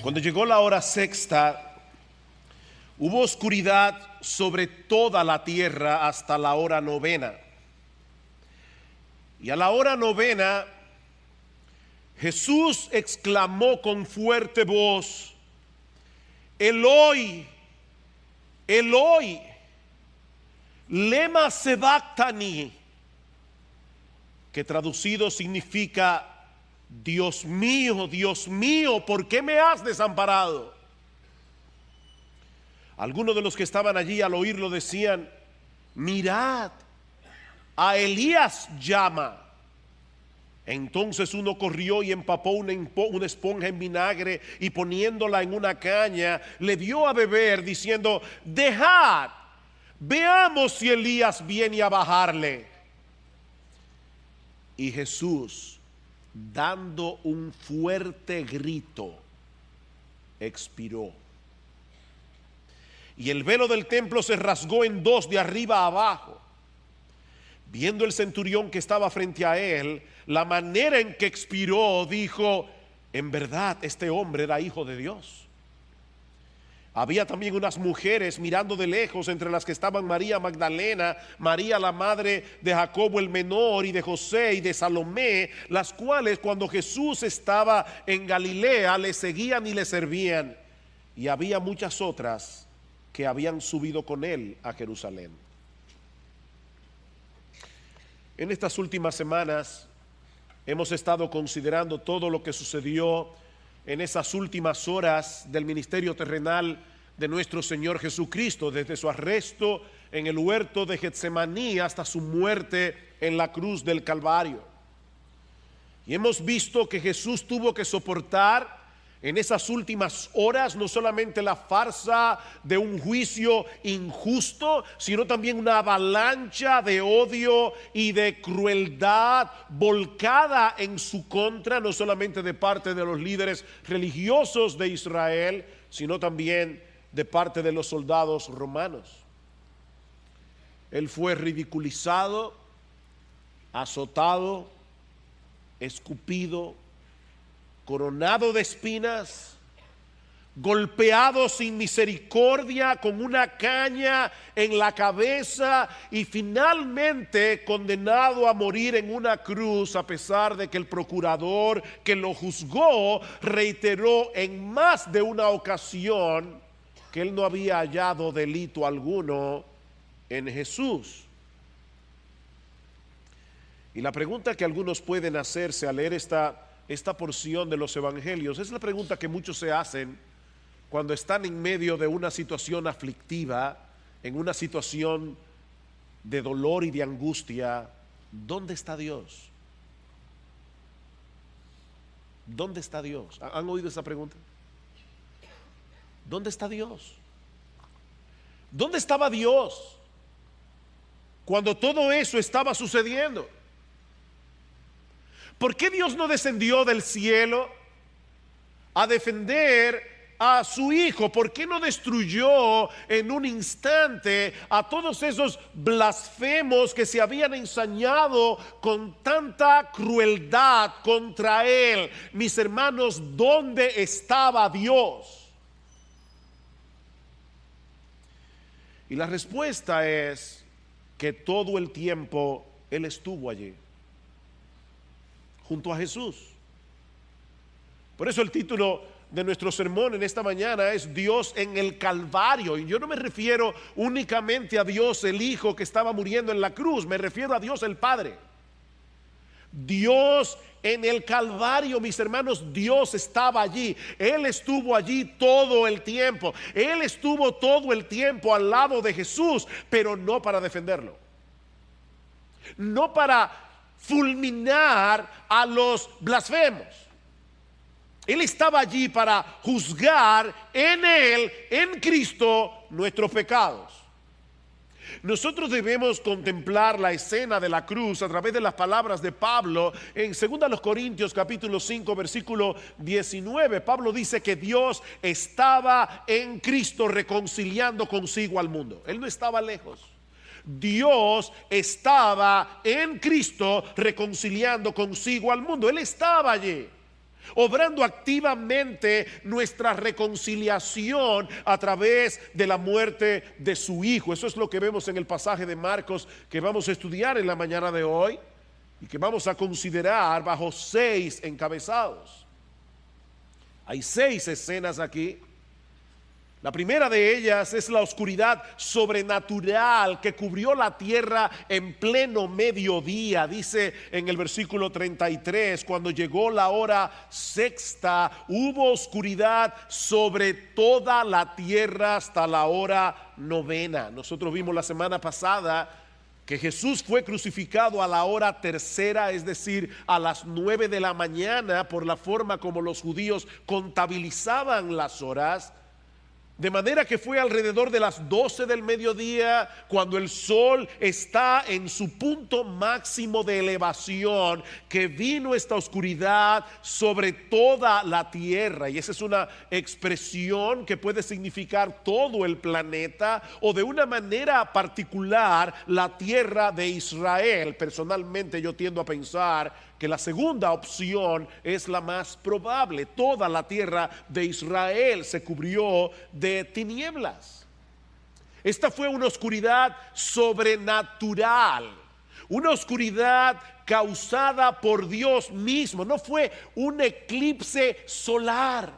Cuando llegó la hora sexta, hubo oscuridad sobre toda la tierra hasta la hora novena. Y a la hora novena, Jesús exclamó con fuerte voz: Eloi, Eloi, lema sabactani, que traducido significa: Dios mío, ¿por qué me has desamparado? Algunos de los que estaban allí al oírlo decían: mirad, a Elías llama. Entonces uno corrió y empapó una esponja en vinagre y poniéndola en una caña le dio a beber, diciendo: dejad, veamos si Elías viene a bajarle. Y Jesús, dando un fuerte grito, expiró. Y el velo del templo se rasgó en dos de arriba a abajo. Viendo el centurión que estaba frente a él la manera en que expiró, dijo: en verdad este hombre era hijo de Dios. Había también unas mujeres mirando de lejos, entre las que estaban María Magdalena, María la madre de Jacobo el menor y de José y de Salomé, las cuales cuando Jesús estaba en Galilea le seguían y le servían. Y había muchas otras que habían subido con él a Jerusalén. En estas últimas semanas hemos estado considerando todo lo que sucedió en esas últimas horas del ministerio terrenal de nuestro Señor Jesucristo, desde su arresto en el huerto de Getsemaní hasta su muerte en la cruz del Calvario. Y hemos visto que Jesús tuvo que soportar en esas últimas horas no solamente la farsa de un juicio injusto, sino también una avalancha de odio y de crueldad volcada en su contra, no solamente de parte de los líderes religiosos de Israel, sino también de parte de los soldados romanos. Él fue ridiculizado, azotado, escupido, coronado de espinas, golpeado sin misericordia con una caña en la cabeza y finalmente condenado a morir en una cruz, a pesar de que el procurador que lo juzgó reiteró en más de una ocasión que él no había hallado delito alguno en Jesús. Y la pregunta que algunos pueden hacerse al leer esta porción de los evangelios es la pregunta que muchos se hacen cuando están en medio de una situación aflictiva, en una situación de dolor y de angustia: ¿dónde está Dios? ¿Dónde está Dios? ¿Han oído esa pregunta? ¿Dónde está Dios? ¿Dónde estaba Dios cuando todo eso estaba sucediendo? ¿Por qué Dios no descendió del cielo a defender a su Hijo? ¿Por qué no destruyó en un instante a todos esos blasfemos que se habían ensañado con tanta crueldad contra Él? Mis hermanos, ¿dónde estaba Dios? Y la respuesta es que todo el tiempo Él estuvo allí, junto a Jesús. Por eso el título de nuestro sermón en esta mañana es Dios en el Calvario. Y yo no me refiero únicamente a Dios el Hijo que estaba muriendo en la cruz, me refiero a Dios el Padre. Dios en el Calvario, mis hermanos, Dios estaba allí. Él estuvo allí todo el tiempo. Él estuvo todo el tiempo al lado de Jesús, pero no para defenderlo, no para fulminar a los blasfemos. Él estaba allí para juzgar en Él, en Cristo, nuestros pecados. Nosotros debemos contemplar la escena de la cruz a través de las palabras de Pablo en 2 Corintios capítulo 5 versículo 19. Pablo dice que Dios estaba en Cristo reconciliando consigo al mundo. Él no estaba lejos. Dios estaba en Cristo reconciliando consigo al mundo. Él estaba allí. obrando activamente nuestra reconciliación a través de la muerte de su Hijo. Eso es lo que vemos en el pasaje de Marcos que vamos a estudiar en la mañana de hoy y que vamos a considerar bajo 6 encabezados. Hay 6 escenas aquí. La primera de ellas es la oscuridad sobrenatural que cubrió la tierra en pleno mediodía. Dice en el versículo 33, cuando llegó la hora sexta, hubo oscuridad sobre toda la tierra hasta la hora novena. Nosotros vimos la semana pasada que Jesús fue crucificado a la hora tercera, es decir, a las 9 de la mañana, por la forma como los judíos contabilizaban las horas. De manera que fue alrededor de las 12 del mediodía, cuando el sol está en su punto máximo de elevación, que vino esta oscuridad sobre toda la tierra. Y esa es una expresión que puede significar todo el planeta o de una manera particular la tierra de Israel. Personalmente yo tiendo a pensar que la segunda opción es la más probable. Toda la tierra de Israel se cubrió de tinieblas. Esta fue una oscuridad sobrenatural, una oscuridad causada por Dios mismo. No fue un eclipse solar.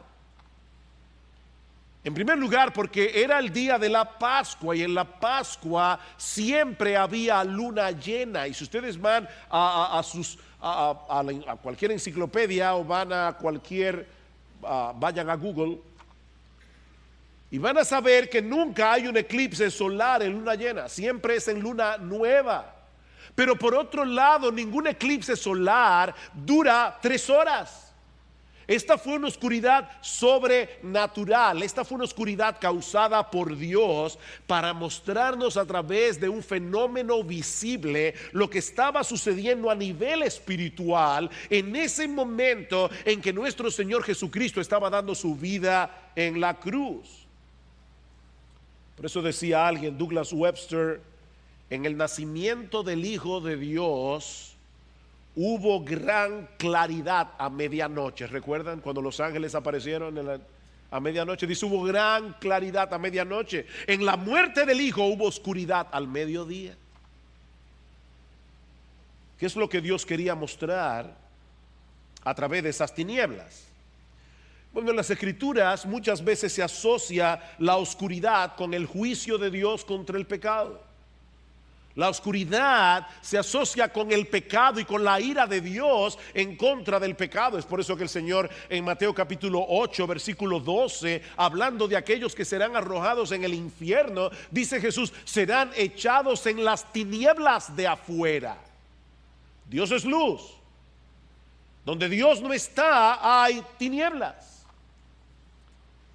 En primer lugar, porque era el día de la Pascua, y en la Pascua siempre había luna llena. Y si ustedes van a cualquier enciclopedia o van a vayan a Google, y van a saber que nunca hay un eclipse solar en luna llena, siempre es en luna nueva. Pero por otro lado, ningún eclipse solar dura 3 horas. Esta fue una oscuridad sobrenatural, esta fue una oscuridad causada por Dios para mostrarnos a través de un fenómeno visible lo que estaba sucediendo a nivel espiritual en ese momento en que nuestro Señor Jesucristo estaba dando su vida en la cruz. Por eso decía alguien, Douglas Webster, en el nacimiento del Hijo de Dios hubo gran claridad a medianoche. ¿Recuerdan cuando los ángeles aparecieron a medianoche? Dice, hubo gran claridad a medianoche. En la muerte del Hijo hubo oscuridad al mediodía. ¿Qué es lo que Dios quería mostrar a través de esas tinieblas? Bueno, en las Escrituras muchas veces se asocia la oscuridad con el juicio de Dios contra el pecado. La oscuridad se asocia con el pecado y con la ira de Dios en contra del pecado. Es por eso que el Señor en Mateo capítulo 8 versículo 12, hablando de aquellos que serán arrojados en el infierno, dice Jesús, serán echados en las tinieblas de afuera. Dios es luz. Donde Dios no está, hay tinieblas.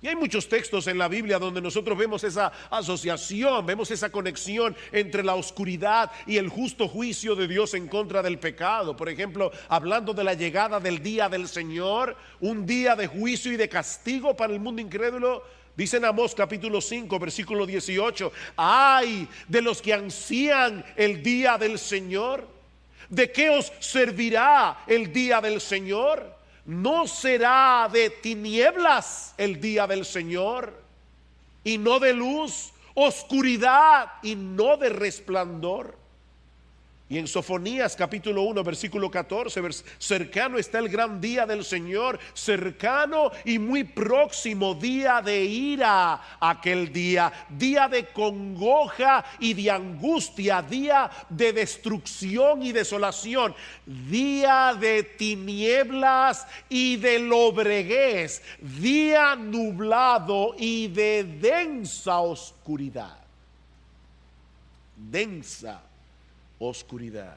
Y hay muchos textos en la Biblia donde nosotros vemos esa asociación, vemos esa conexión entre la oscuridad y el justo juicio de Dios en contra del pecado. Por ejemplo, hablando de la llegada del día del Señor, un día de juicio y de castigo para el mundo incrédulo. Dice en Amós capítulo 5 versículo 18, ay de los que ansían el día del Señor. ¿De qué os servirá el día del Señor? ¿No será de tinieblas el día del Señor, y no de luz, oscuridad y no de resplandor? Y en Sofonías capítulo 1 versículo 14, cercano está el gran día del Señor, cercano y muy próximo, día de ira, aquel día de congoja y de angustia, día de destrucción y desolación, día de tinieblas y de lobreguez, día nublado y de densa oscuridad. Densa oscuridad.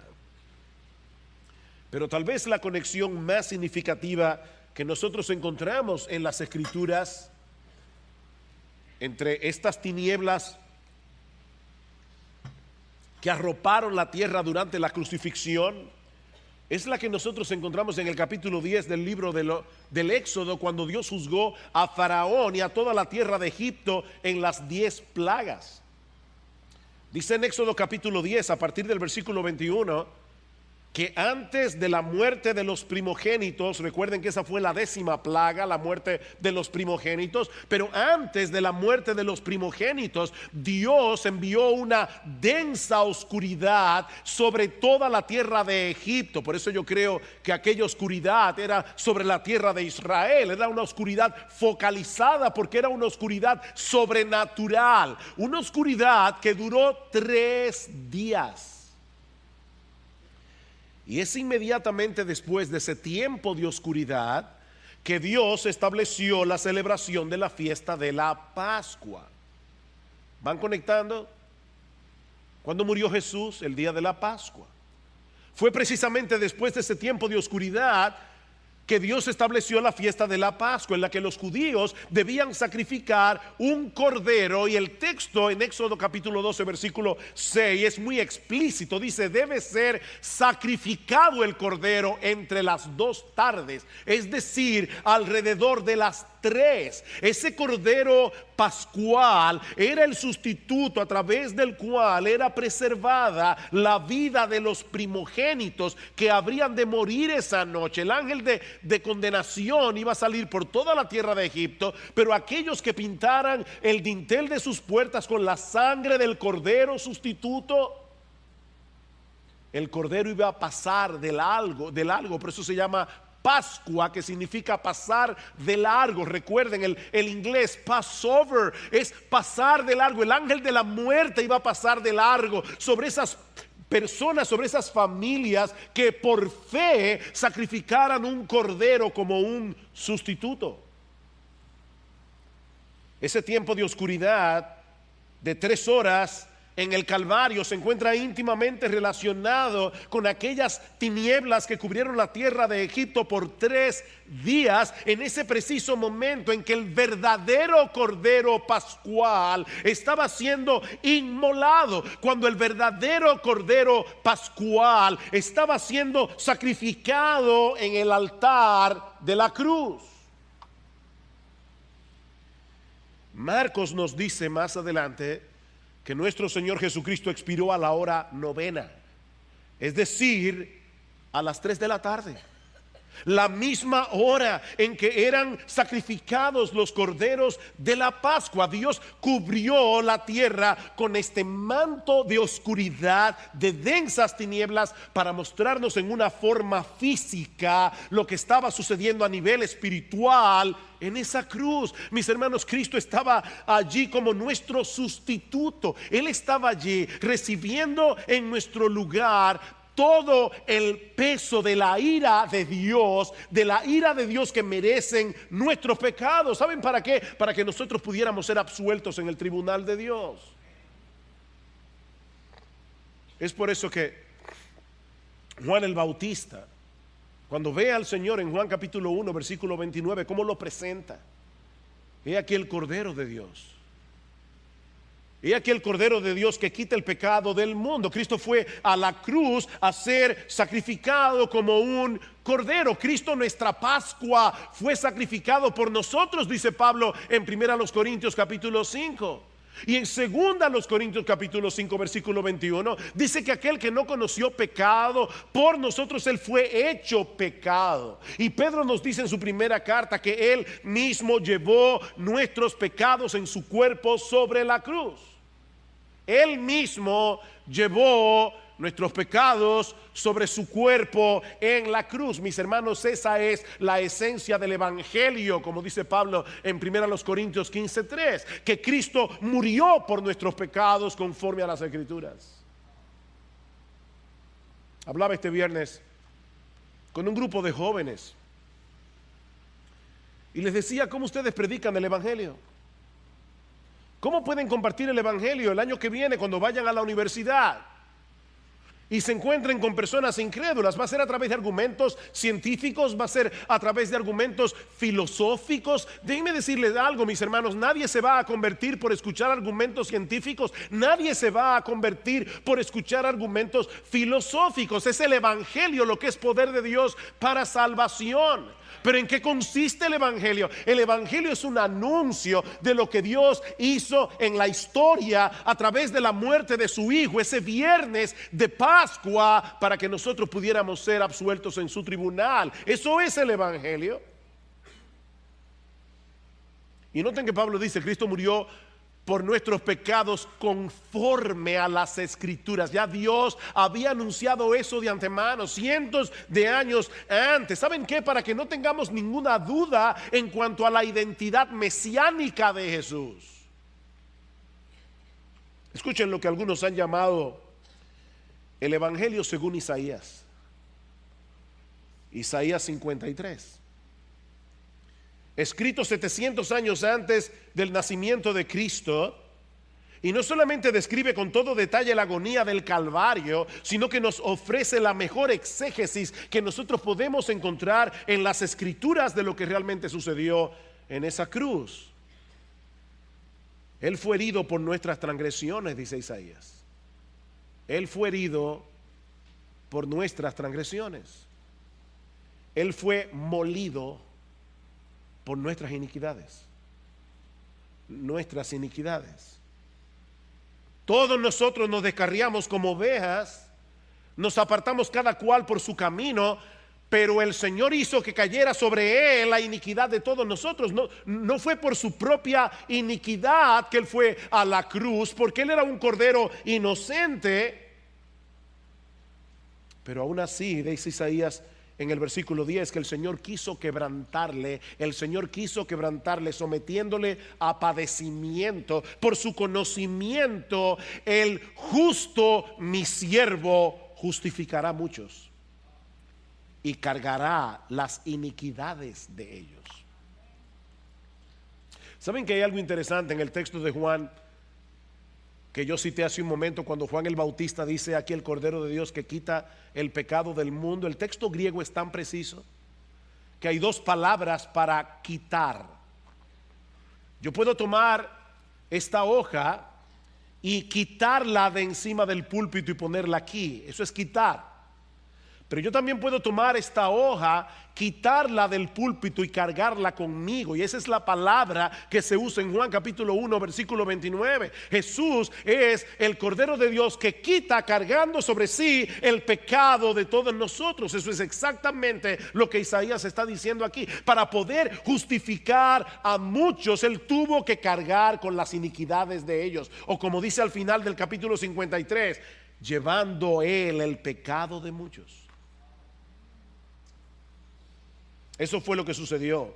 Pero tal vez la conexión más significativa que nosotros encontramos en las Escrituras entre estas tinieblas que arroparon la tierra durante la crucifixión es la que nosotros encontramos en el capítulo 10 del libro del Éxodo, cuando Dios juzgó a Faraón y a toda la tierra de Egipto en las 10 plagas. Dice en Éxodo capítulo 10, a partir del versículo 21, que antes de la muerte de los primogénitos, recuerden que esa fue la 10ª plaga, la muerte de los primogénitos, pero antes de la muerte de los primogénitos, Dios envió una densa oscuridad sobre toda la tierra de Egipto. Por eso yo creo que aquella oscuridad era sobre la tierra de Israel, era una oscuridad focalizada porque era una oscuridad sobrenatural, una oscuridad que duró 3 días. Y es inmediatamente después de ese tiempo de oscuridad que Dios estableció la celebración de la fiesta de la Pascua. ¿Van conectando? ¿Cuándo murió Jesús? El día de la Pascua. Fue precisamente después de ese tiempo de oscuridad que Dios estableció la fiesta de la Pascua, en la que los judíos debían sacrificar un cordero. Y el texto en Éxodo capítulo 12 versículo 6 es muy explícito. Dice: debe ser sacrificado el cordero entre las 2 tardes, es decir, alrededor de las 3. Ese cordero pascual era el sustituto a través del cual era preservada la vida de los primogénitos que habrían de morir esa noche. El ángel de condenación iba a salir por toda la tierra de Egipto, pero aquellos que pintaran el dintel de sus puertas con la sangre del cordero sustituto, el cordero iba a pasar de largo, por eso se llama Pascua, que significa pasar de largo. Recuerden, el inglés Passover es pasar de largo. El ángel de la muerte iba a pasar de largo sobre esas personas, sobre esas familias que por fe sacrificaran un cordero como un sustituto. Ese tiempo de oscuridad de 3 horas en el Calvario se encuentra íntimamente relacionado con aquellas tinieblas que cubrieron la tierra de Egipto por 3 días, en ese preciso momento en que el verdadero cordero pascual estaba siendo inmolado, cuando el verdadero cordero pascual estaba siendo sacrificado en el altar de la cruz. Marcos nos dice más adelante que nuestro Señor Jesucristo expiró a la hora 9, es decir, a las 3 de la tarde. La misma hora en que eran sacrificados los corderos de la Pascua. Dios cubrió la tierra con este manto de oscuridad, de densas tinieblas, para mostrarnos en una forma física lo que estaba sucediendo a nivel espiritual en esa cruz. Mis hermanos, Cristo estaba allí como nuestro sustituto. Él estaba allí recibiendo en nuestro lugar todo el peso de la ira de Dios, que merecen nuestros pecados. ¿Saben para qué? Para que nosotros pudiéramos ser absueltos en el tribunal de Dios. Es por eso que Juan el Bautista, cuando ve al Señor en Juan capítulo 1 versículo 29, ¿cómo lo presenta? He aquí el Cordero de Dios. He aquí el Cordero de Dios que quita el pecado del mundo. Cristo fue a la cruz a ser sacrificado como un cordero. Cristo, nuestra Pascua, fue sacrificado por nosotros, dice Pablo en 1 Corintios capítulo 5. Y en 2 Corintios capítulo 5 versículo 21 dice que aquel que no conoció pecado, por nosotros él fue hecho pecado. Y Pedro nos dice en su primera carta que él mismo llevó nuestros pecados en su cuerpo sobre la cruz. Él mismo llevó nuestros pecados sobre su cuerpo en la cruz. Mis hermanos, esa es la esencia del evangelio, como dice Pablo en 1 Corintios 15:3, que Cristo murió por nuestros pecados conforme a las Escrituras. Hablaba este viernes con un grupo de jóvenes y les decía: ¿cómo ustedes predican el evangelio? ¿Cómo pueden compartir el evangelio el año que viene cuando vayan a la universidad y se encuentren con personas incrédulas? ¿Va a ser a través de argumentos científicos? ¿Va a ser a través de argumentos filosóficos? Déjenme decirles algo, mis hermanos: nadie se va a convertir por escuchar argumentos científicos. Nadie se va a convertir por escuchar argumentos filosóficos. Es el evangelio lo que es poder de Dios para salvación. Pero ¿en qué consiste el Evangelio? El Evangelio es un anuncio de lo que Dios hizo en la historia a través de la muerte de su Hijo, ese viernes de Pascua, para que nosotros pudiéramos ser absueltos en su tribunal. Eso es el Evangelio. Y noten que Pablo dice, Cristo murió por nuestros pecados conforme a las Escrituras. Ya Dios había anunciado eso de antemano, cientos de años antes. ¿Saben qué? Para que no tengamos ninguna duda en cuanto a la identidad mesiánica de Jesús. Escuchen lo que algunos han llamado el Evangelio según Isaías. Isaías 53. Escrito 700 años antes del nacimiento de Cristo, y no solamente describe con todo detalle la agonía del Calvario, sino que nos ofrece la mejor exégesis que nosotros podemos encontrar en las Escrituras de lo que realmente sucedió en esa cruz. Él fue herido por nuestras transgresiones, dice Isaías. Él fue herido por nuestras transgresiones. Él fue molido por nuestras iniquidades. Nuestras iniquidades. Todos nosotros nos descarriamos como ovejas, nos apartamos cada cual por su camino, pero el Señor hizo que cayera sobre Él la iniquidad de todos nosotros. No fue por su propia iniquidad que Él fue a la cruz, porque Él era un cordero inocente. Pero aún así, dice Isaías en el versículo 10, que el Señor quiso quebrantarle, sometiéndole a padecimiento. Por su conocimiento, el justo, mi siervo, justificará a muchos y cargará las iniquidades de ellos. ¿Saben que hay algo interesante en el texto de Juan que yo cité hace un momento, cuando Juan el Bautista dice aquí el Cordero de Dios que quita el pecado del mundo? El texto griego es tan preciso que hay dos palabras para quitar. Yo puedo tomar esta hoja y quitarla de encima del púlpito y ponerla aquí. Eso es quitar. Pero yo también puedo tomar esta hoja, quitarla del púlpito y cargarla conmigo. Y esa es la palabra que se usa en Juan capítulo 1 versículo 29. Jesús es el Cordero de Dios que quita cargando sobre sí el pecado de todos nosotros. Eso es exactamente lo que Isaías está diciendo aquí. Para poder justificar a muchos, Él tuvo que cargar con las iniquidades de ellos. O como dice al final del capítulo 53, llevando Él el pecado de muchos. Eso fue lo que sucedió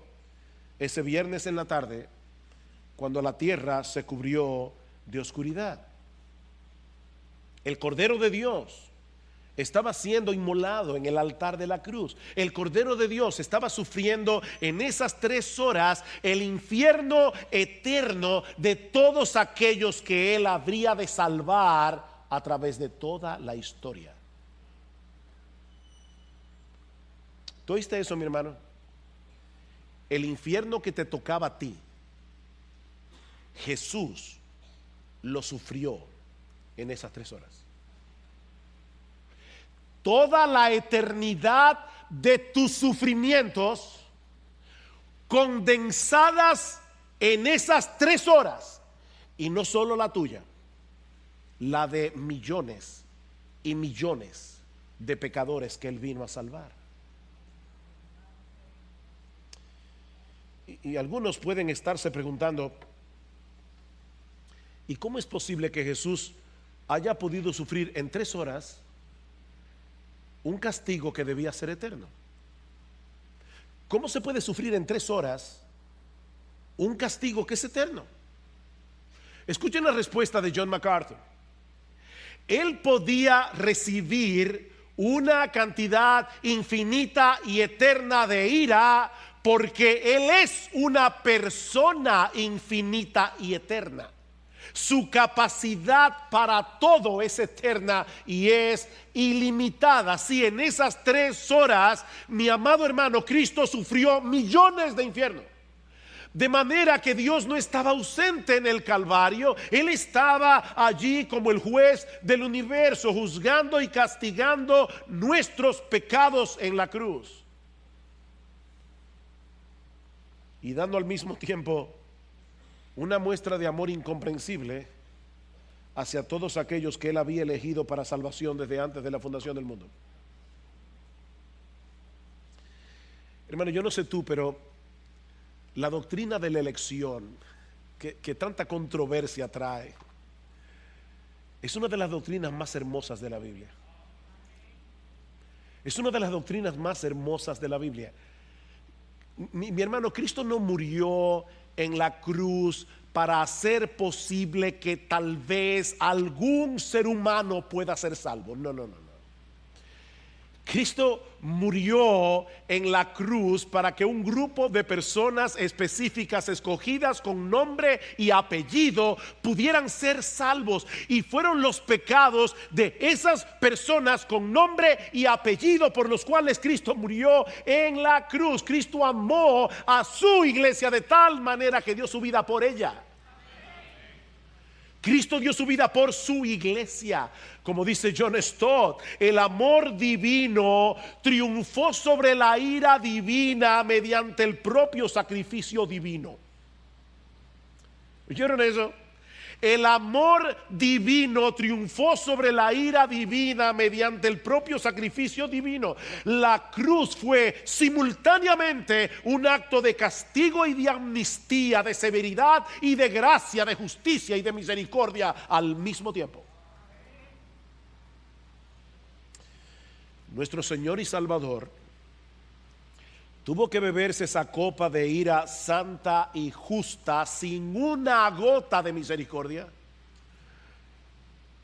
ese viernes en la tarde, cuando la tierra se cubrió de oscuridad. El Cordero de Dios estaba siendo inmolado en el altar de la cruz. El Cordero de Dios estaba sufriendo en esas 3 horas el infierno eterno de todos aquellos que Él habría de salvar a través de toda la historia. ¿Tú oíste eso, mi hermano? El infierno que te tocaba a ti, Jesús lo sufrió en esas 3 horas. Toda la eternidad de tus sufrimientos condensadas en esas 3 horas. Y no solo la tuya, la de millones y millones de pecadores que Él vino a salvar. Y algunos pueden estarse preguntando, ¿y cómo es posible que Jesús haya podido sufrir en 3 horas un castigo que debía ser eterno? ¿Cómo se puede sufrir en 3 horas un castigo que es eterno? Escuchen la respuesta de John MacArthur. Él podía recibir una cantidad infinita y eterna de ira porque Él es una persona infinita y eterna. Su capacidad para todo es eterna y es ilimitada. Si en esas 3 horas, mi amado hermano, Cristo sufrió millones de infiernos. De manera que Dios no estaba ausente en el Calvario. Él estaba allí como el juez del universo, juzgando y castigando nuestros pecados en la cruz. y dando al mismo tiempo una muestra de amor incomprensible hacia todos aquellos que Él había elegido para salvación desde antes de la fundación del mundo. Hermano, yo no sé tú, pero la doctrina de la elección que tanta controversia trae es una de las doctrinas más hermosas de la Biblia. Es una de las doctrinas más hermosas de la Biblia. Mi hermano, Cristo no murió en la cruz para hacer posible que tal vez algún ser humano pueda ser salvo. No. Cristo murió en la cruz para que un grupo de personas específicas, escogidas con nombre y apellido, pudieran ser salvos. Y fueron los pecados de esas personas con nombre y apellido por los cuales Cristo murió en la cruz. Cristo amó a su iglesia de tal manera que dio su vida por ella. Cristo dio su vida por su iglesia. Como dice John Stott, el amor divino triunfó sobre la ira divina mediante el propio sacrificio divino. ¿Oyeron eso? El amor divino triunfó sobre la ira divina mediante el propio sacrificio divino. La cruz fue simultáneamente un acto de castigo y de amnistía, de severidad y de gracia, de justicia y de misericordia al mismo tiempo. Nuestro Señor y Salvador tuvo que beberse esa copa de ira santa y justa sin una gota de misericordia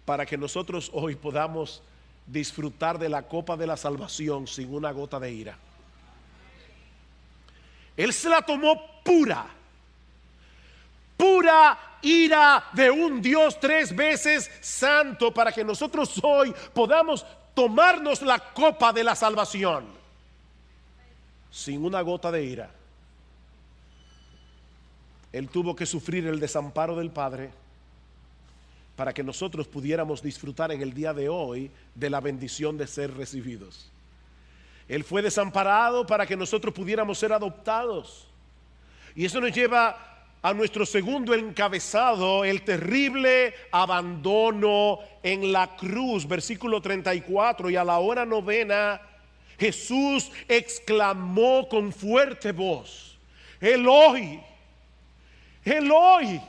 para que nosotros hoy podamos disfrutar de la copa de la salvación sin una gota de ira. Él se la tomó pura ira de un Dios 3 veces santo para que nosotros hoy podamos tomarnos la copa de la salvación sin una gota de ira. Él tuvo que sufrir el desamparo del Padre para que nosotros pudiéramos disfrutar en el día de hoy de la bendición de ser recibidos. Él fue desamparado para que nosotros pudiéramos ser adoptados. Y eso nos lleva a nuestro segundo encabezado, el terrible abandono en la cruz, versículo 34. Y a la hora novena, Jesús exclamó con fuerte voz: Eloi, Eloi,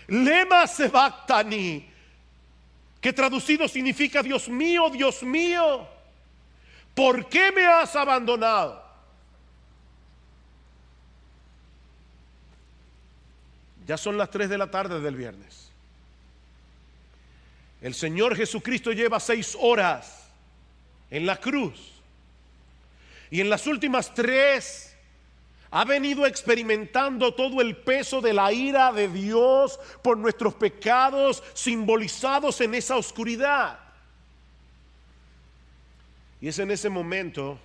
lema sabactani, que traducido significa Dios mío, ¿por qué me has abandonado? Ya son las 3 de la tarde del viernes. El Señor Jesucristo lleva 6 horas en la cruz. Y en las últimas 3 ha venido experimentando todo el peso de la ira de Dios por nuestros pecados simbolizados en esa oscuridad. Y es en ese momento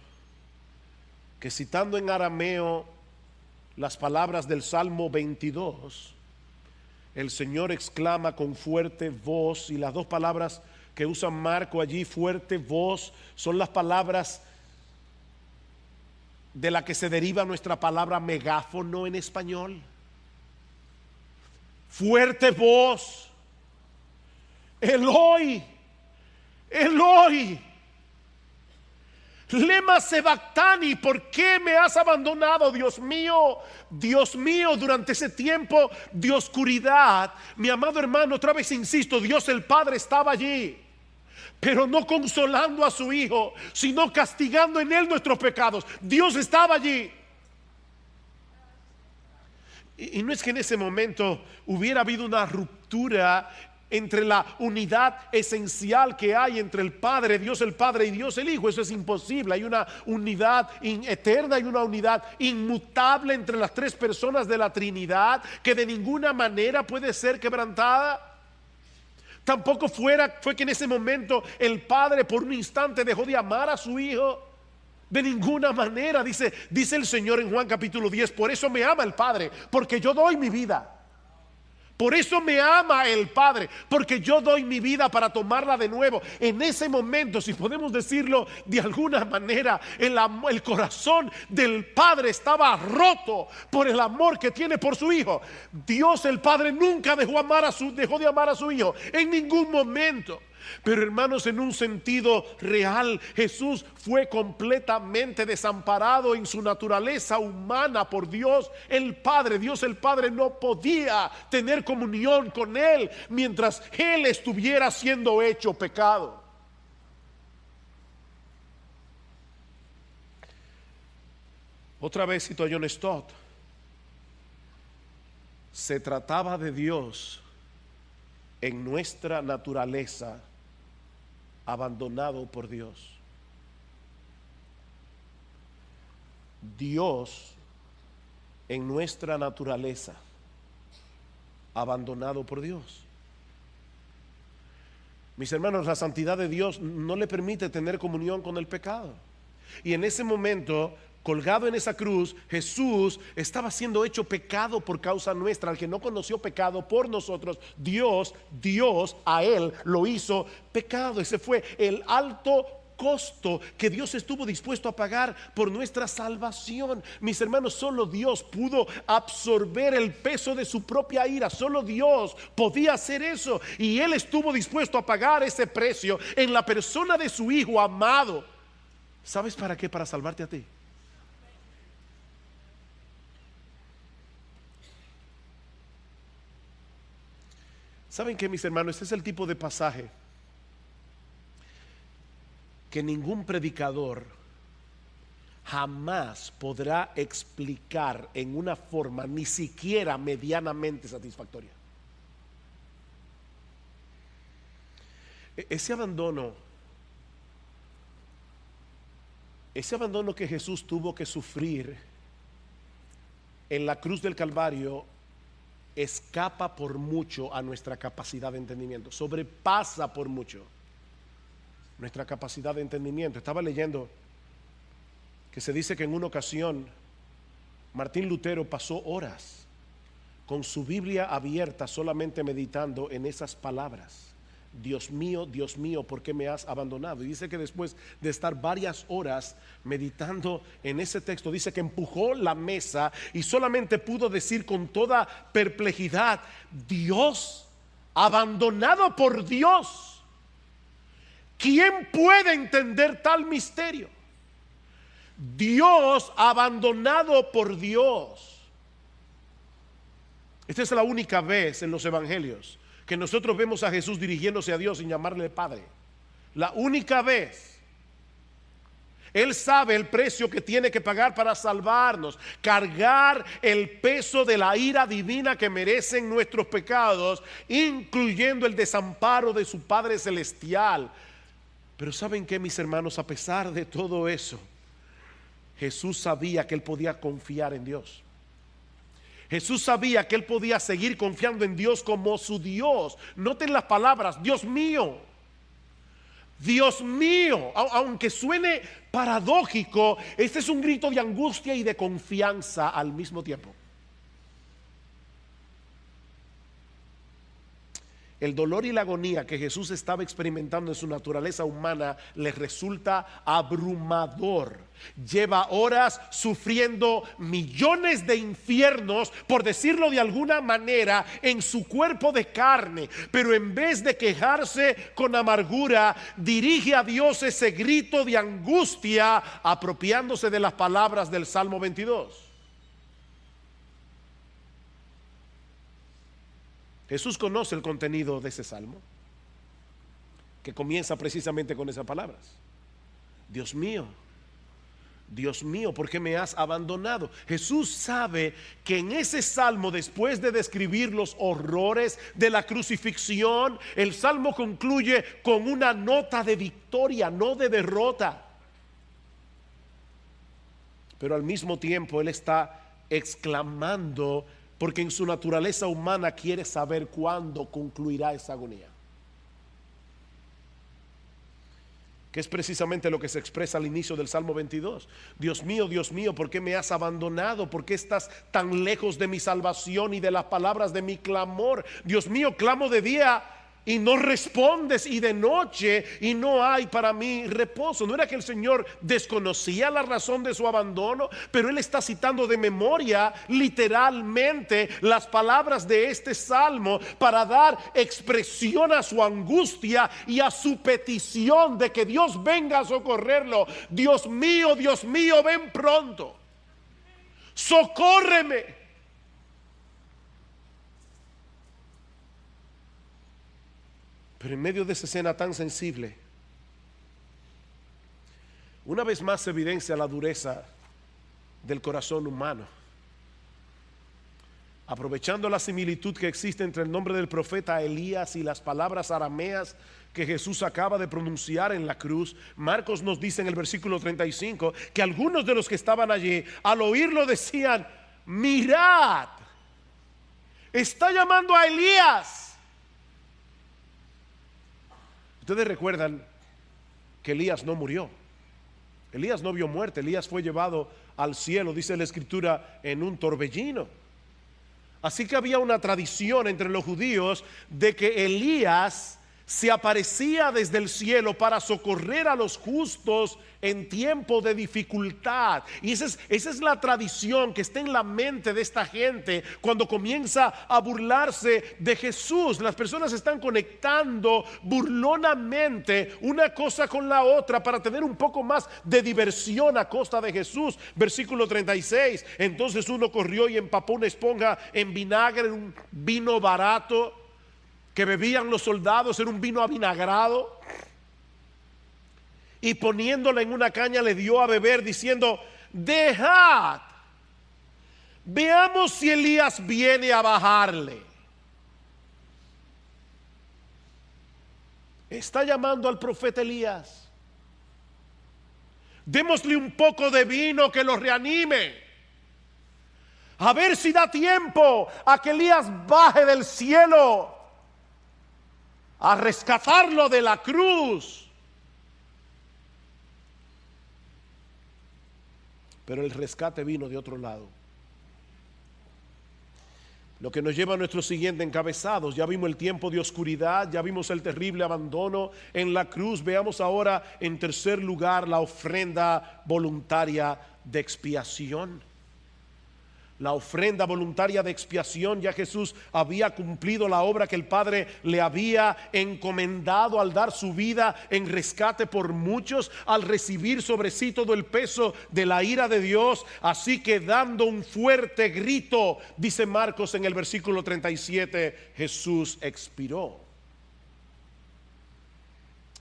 que, citando en arameo las palabras del Salmo 22, el Señor exclama con fuerte voz. Y las 2 palabras que usa Marco allí, fuerte voz, son las palabras de la que se deriva nuestra palabra megáfono en español. Fuerte voz: Eloi, Eloi, lema sabactani, ¿por qué me has abandonado, Dios mío? Dios mío, durante ese tiempo de oscuridad, mi amado hermano, otra vez insisto, Dios el Padre estaba allí, pero no consolando a su Hijo, sino castigando en Él nuestros pecados. Dios estaba allí. Y no es que en ese momento hubiera habido una ruptura entre la unidad esencial que hay entre el Padre, Dios el Padre, y Dios el Hijo. Eso es imposible. Hay una unidad eterna y una unidad inmutable entre las 3 personas de la Trinidad que de ninguna manera puede ser quebrantada. Tampoco fue que en ese momento el Padre por un instante dejó de amar a su Hijo. De ninguna manera. Dice el Señor en Juan capítulo 10: por eso me ama el Padre, porque yo doy mi vida Por eso me ama el Padre, porque yo doy mi vida para tomarla de nuevo. En ese momento, si podemos decirlo de alguna manera, el corazón del Padre estaba roto por el amor que tiene por su Hijo. Dios el Padre nunca dejó de amar a su Hijo en ningún momento. Pero hermanos, en un sentido real, Jesús fue completamente desamparado en su naturaleza humana por Dios el Padre. Dios el Padre no podía tener comunión con Él mientras Él estuviera siendo hecho pecado. Otra vez cito a John Stott. Se trataba de Dios en nuestra naturaleza, abandonado por Dios. Dios en nuestra naturaleza, abandonado por Dios. Mis hermanos, la santidad de Dios no le permite tener comunión con el pecado. Y en ese momento, colgado en esa cruz, Jesús estaba siendo hecho pecado por causa nuestra. Al que no conoció pecado por nosotros, Dios a Él lo hizo pecado. Ese fue el alto costo que Dios estuvo dispuesto a pagar por nuestra salvación. Mis hermanos, solo Dios pudo absorber el peso de su propia ira. Solo Dios podía hacer eso, y Él estuvo dispuesto a pagar ese precio en la persona de su Hijo amado. ¿Sabes para qué? Para salvarte a ti. ¿Saben qué, mis hermanos? Este es el tipo de pasaje que ningún predicador jamás podrá explicar en una forma ni siquiera medianamente satisfactoria. Ese abandono que Jesús tuvo que sufrir en la cruz del Calvario escapa por mucho a nuestra capacidad de entendimiento, sobrepasa por mucho nuestra capacidad de entendimiento. Estaba leyendo que se dice que en una ocasión Martín Lutero pasó horas con su Biblia abierta, solamente meditando en esas palabras: Dios mío, ¿por qué me has abandonado? Y dice que después de estar varias horas meditando en ese texto, dice que empujó la mesa y solamente pudo decir con toda perplejidad: Dios, abandonado por Dios. ¿Quién puede entender tal misterio? Dios abandonado por Dios. Esta es la única vez en los evangelios que nosotros vemos a Jesús dirigiéndose a Dios sin llamarle Padre. La única vez. Él sabe el precio que tiene que pagar para salvarnos, cargar el peso de la ira divina que merecen nuestros pecados, incluyendo el desamparo de su Padre Celestial. Pero ¿saben qué, mis hermanos? A pesar de todo eso, Jesús sabía que Él podía confiar en Dios. Jesús sabía que Él podía seguir confiando en Dios como su Dios. Noten las palabras: Dios mío, Dios mío. Aunque suene paradójico, este es un grito de angustia y de confianza al mismo tiempo. El dolor y la agonía que Jesús estaba experimentando en su naturaleza humana le resulta abrumador. Lleva horas sufriendo millones de infiernos, por decirlo de alguna manera, en su cuerpo de carne. Pero en vez de quejarse con amargura, dirige a Dios ese grito de angustia, apropiándose de las palabras del Salmo 22. Jesús conoce el contenido de ese salmo, que comienza precisamente con esas palabras: Dios mío, ¿por qué me has abandonado? Jesús sabe que en ese salmo, después de describir los horrores de la crucifixión, el salmo concluye con una nota de victoria, no de derrota. Pero al mismo tiempo Él está exclamando, porque en su naturaleza humana quiere saber cuándo concluirá esa agonía. que es precisamente lo que se expresa al inicio del Salmo 22. Dios mío, ¿por qué me has abandonado? ¿Por qué estás tan lejos de mi salvación y de las palabras de mi clamor? Dios mío, clamo de día y no respondes, y de noche y no hay para mí reposo. No era que el Señor desconocía la razón de su abandono, pero Él está citando de memoria literalmente las palabras de este salmo para dar expresión a su angustia y a su petición de que Dios venga a socorrerlo. Dios mío, ven pronto, socórreme. Pero en medio de esa escena tan sensible, una vez más se evidencia la dureza del corazón humano. Aprovechando la similitud que existe entre el nombre del profeta Elías y las palabras arameas que Jesús acaba de pronunciar en la cruz, Marcos nos dice en el versículo 35 que algunos de los que estaban allí al oírlo decían: mirad, está llamando a Elías. Ustedes recuerdan que Elías no murió. Elías no vio muerte. Elías fue llevado al cielo, dice la Escritura, en un torbellino. Así que había una tradición entre los judíos de que Elías se aparecía desde el cielo para socorrer a los justos en tiempo de dificultad. Y esa es la tradición que está en la mente de esta gente cuando comienza a burlarse de Jesús. Las personas están conectando burlonamente una cosa con la otra para tener un poco más de diversión a costa de Jesús. Versículo 36: entonces uno corrió y empapó una esponja en vinagre, en un vino barato que bebían los soldados, era un vino avinagrado, y poniéndola en una caña le dio a beber, diciendo: dejad, veamos si Elías viene a bajarle. Está llamando al profeta Elías. Démosle un poco de vino que lo reanime, a ver si da tiempo a que Elías baje del cielo a rescatarlo de la cruz. Pero el rescate vino de otro lado. Lo que nos lleva a nuestro siguiente encabezado. Ya vimos el tiempo de oscuridad, ya vimos el terrible abandono en la cruz. Veamos ahora en tercer lugar la ofrenda voluntaria de expiación. La ofrenda voluntaria de expiación. Ya Jesús había cumplido la obra que el Padre le había encomendado al dar su vida en rescate por muchos, al recibir sobre sí todo el peso de la ira de Dios. Así que dando un fuerte grito, dice Marcos en el versículo 37, Jesús expiró.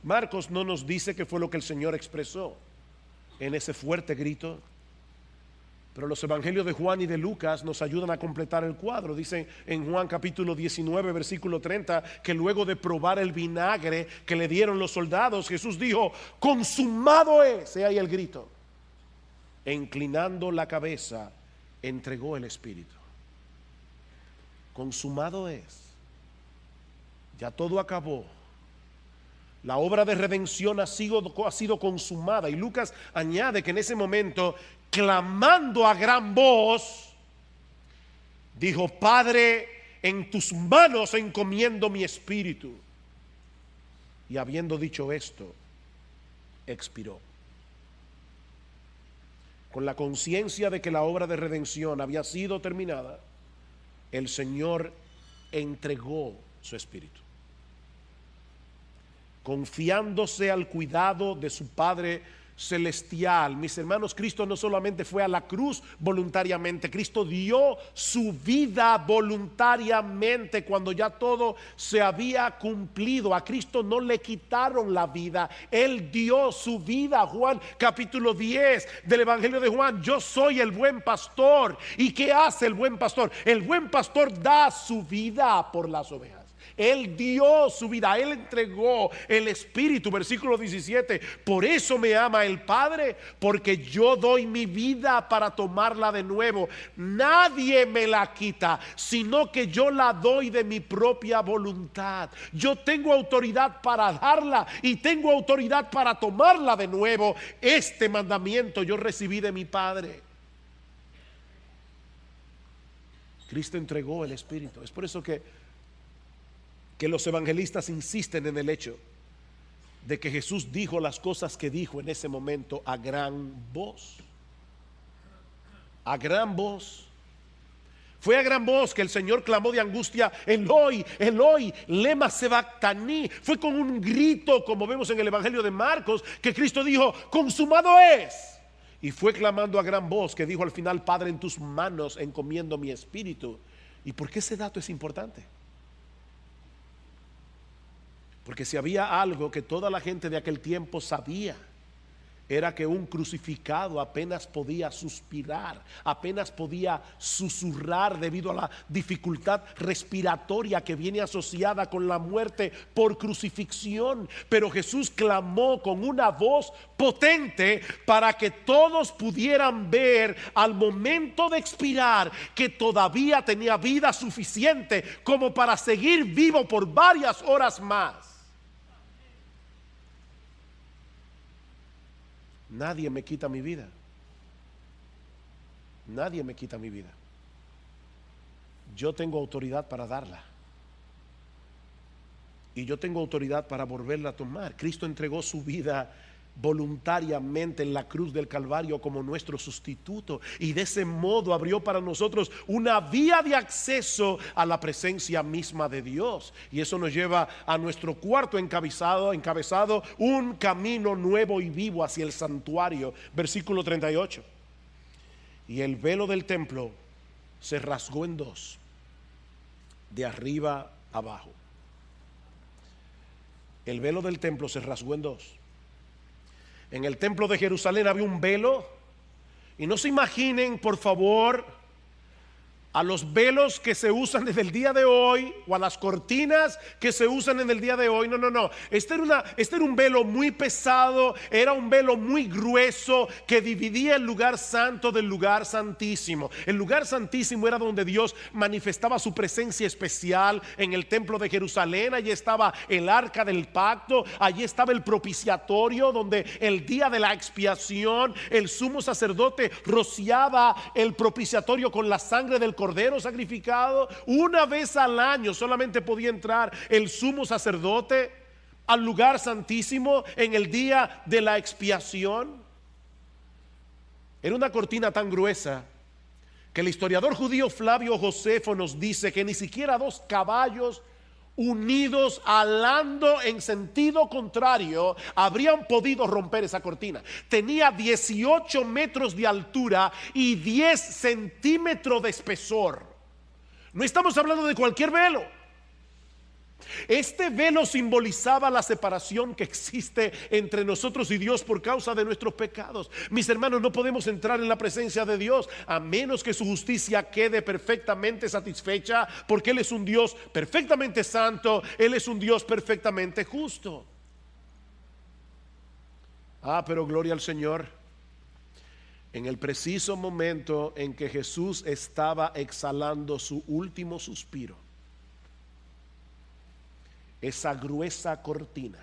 Marcos no nos dice qué fue lo que el Señor expresó en ese fuerte grito, pero los evangelios de Juan y de Lucas nos ayudan a completar el cuadro. Dicen en Juan capítulo 19 versículo 30 que luego de probar el vinagre que le dieron los soldados, Jesús dijo: consumado es. He ahí el grito. E inclinando la cabeza entregó el espíritu. Consumado es. Ya todo acabó. La obra de redención ha sido consumada. Y Lucas añade que en ese momento, clamando a gran voz, dijo: Padre, en tus manos encomiendo mi espíritu. Y habiendo dicho esto, expiró. Con la conciencia de que la obra de redención había sido terminada, el Señor entregó su espíritu, confiándose al cuidado de su Padre celestial. Mis hermanos, Cristo no solamente fue a la cruz voluntariamente, Cristo dio su vida voluntariamente cuando ya todo se había cumplido. A Cristo no le quitaron la vida, Él dio su vida. Juan capítulo 10 del Evangelio de Juan: yo soy el buen pastor. ¿Y qué hace el buen pastor? El buen pastor da su vida por las ovejas. Él dio su vida, Él entregó el Espíritu. Versículo 17: por eso me ama el Padre, porque yo doy mi vida para tomarla de nuevo. Nadie me la quita, sino que yo la doy de mi propia voluntad. Yo tengo autoridad para darla y tengo autoridad para tomarla de nuevo. Este mandamiento yo recibí de mi Padre. Cristo entregó el Espíritu. Es por eso que los evangelistas insisten en el hecho de que Jesús dijo las cosas que dijo en ese momento a gran voz. A gran voz. Fue a gran voz que el Señor clamó de angustia: Eloi, Eloi, lema sabactani. Fue con un grito, como vemos en el Evangelio de Marcos, que Cristo dijo: consumado es. Y fue clamando a gran voz que dijo al final: Padre, en tus manos encomiendo mi espíritu. ¿Y por qué ese dato es importante? Porque si había algo que toda la gente de aquel tiempo sabía, era que un crucificado apenas podía suspirar, apenas podía susurrar debido a la dificultad respiratoria que viene asociada con la muerte por crucifixión. Pero Jesús clamó con una voz potente para que todos pudieran ver al momento de expirar que todavía tenía vida suficiente como para seguir vivo por varias horas más. Nadie me quita mi vida. Nadie me quita mi vida. Yo tengo autoridad para darla. Y yo tengo autoridad para volverla a tomar. Cristo entregó su vida voluntariamente en la cruz del Calvario como nuestro sustituto, y de ese modo abrió para nosotros una vía de acceso a la presencia misma de Dios. Y eso nos lleva a nuestro cuarto encabezado: un camino nuevo y vivo hacia el santuario. Versículo 38: y el velo del templo se rasgó en dos, de arriba abajo. El velo del templo se rasgó en dos. En el templo de Jerusalén había un velo, y no se imaginen, por favor, a los velos que se usan desde el día de hoy o a las cortinas que se usan en el día de hoy. No. Este era un velo muy pesado, era un velo muy grueso que dividía el lugar santo del lugar santísimo. El lugar santísimo era donde Dios manifestaba su presencia especial en el templo de Jerusalén. Allí estaba el arca del pacto, allí estaba el propiciatorio, donde el día de la expiación el sumo sacerdote rociaba el propiciatorio con la sangre del cordero sacrificado. Una vez al año solamente podía entrar el sumo sacerdote al lugar santísimo en el día de la expiación. Era una cortina tan gruesa que el historiador judío Flavio Josefo nos dice que ni siquiera dos caballos unidos alando en sentido contrario habrían podido romper esa cortina. Tenía 18 metros de altura y 10 centímetros de espesor. No estamos hablando de cualquier velo. Este velo simbolizaba la separación que existe entre nosotros y Dios por causa de nuestros pecados. Mis hermanos, no podemos entrar en la presencia de Dios a menos que su justicia quede perfectamente satisfecha, porque Él es un Dios perfectamente santo, Él es un Dios perfectamente justo. Pero gloria al Señor. En el preciso momento en que Jesús estaba exhalando su último suspiro, esa gruesa cortina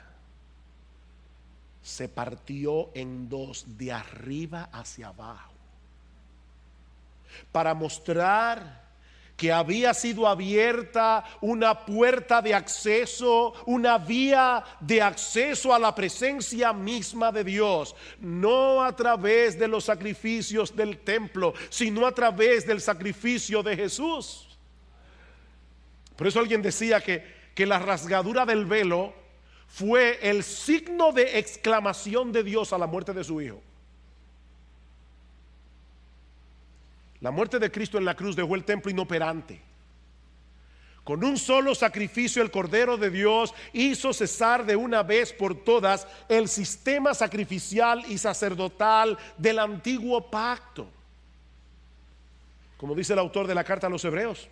se partió en dos, de arriba hacia abajo, para mostrar que había sido abierta una puerta de acceso, una vía de acceso a la presencia misma de Dios, no a través de los sacrificios del templo, sino a través del sacrificio de Jesús. Por eso alguien decía que la rasgadura del velo fue el signo de exclamación de Dios a la muerte de su Hijo. La muerte de Cristo en la cruz dejó el templo inoperante. Con un solo sacrificio el Cordero de Dios hizo cesar de una vez por todas el sistema sacrificial y sacerdotal del antiguo pacto. Como dice el autor de la carta a los Hebreos: